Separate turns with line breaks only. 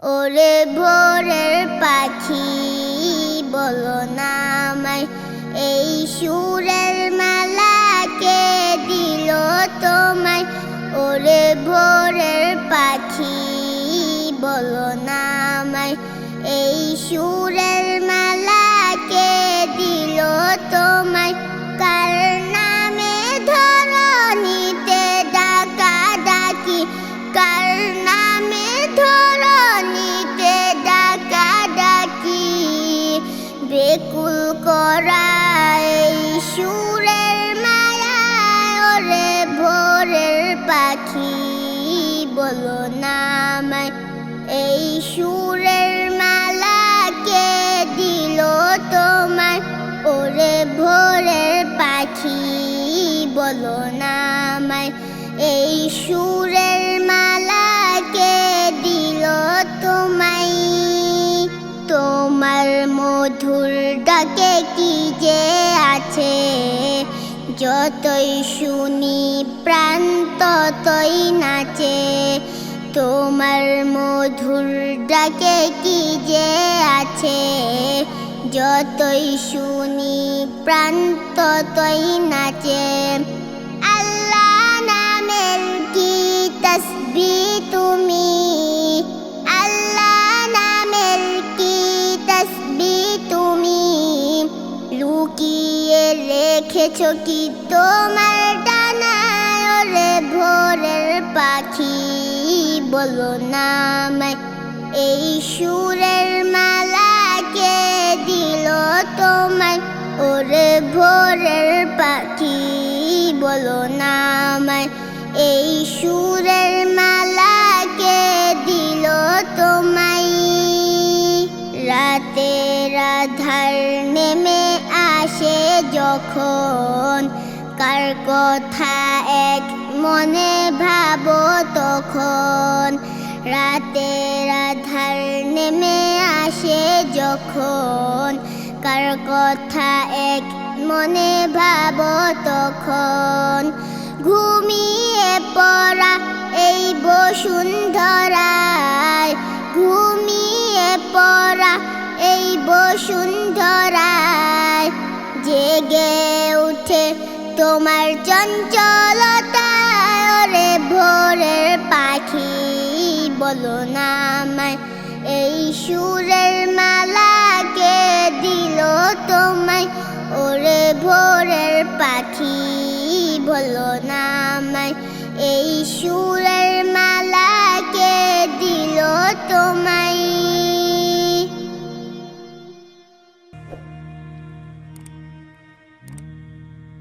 ওরে ভোরের পাখি বলো না আমায়, এই সুরের মালা কে দিল তোমায়। ওরে ভোরের পাখি বলো না আমায়, এই সুরের মালা কে দিল তোমায়। কার নামে ধরণীতে ডাকা ডাকি, কার নামে ধরণীতে ডাকা ডাকি, বেকুল করা এই সুরের মায়ায়। ওরে ভোরের পাখি বলো না আমায়, এই সুরের মালা কে দিল তোমায়। ওরে ভোরের পাখি বলো না আমায়, এই সুরের মালা কে দিল তোমায়। তোমার মধুর ডাকে কি যে আছে, যতই শুনি প্রাণ ততই নাচে। তোমার মধুর ডাকে কি যে আছে, যতই শুনি প্রাণ ততই নাচে। আল্লাহ নামের কি তসবিহ তুমি, আল্লাহ নামের কি তসবিহ তুমি, লুকিয়ে রেখেছ কি তোমার ডানায়। ওরে ভোরের পাখি বলো না আমায়, এই সুরের মালা কে দিল তোমায়। ওরে ভোরের পাখি বলো না আমায়, এই সুরের মালা কে দিল তোমায়। রাতের আঁধার নেমে আসে যখন, কার কথা এক মনে ভাবো তখন। রাতের আঁধার নেমে আসে যখন, কার কথা এক মনে ভাবো তখন। ঘুমিয়ে পড়া এই বসুন্ধরায়, ঘুমিয়ে পড়া এই বসুন্ধরায়, জেগে উঠে তোমার চঞ্চলতায়। ওরে ভোরের পাখি বলো না আমায়, এই সুরের মালা কে দিল তোমায়। ওরে ভোরের পাখি বলো না আমায়, এই সুরের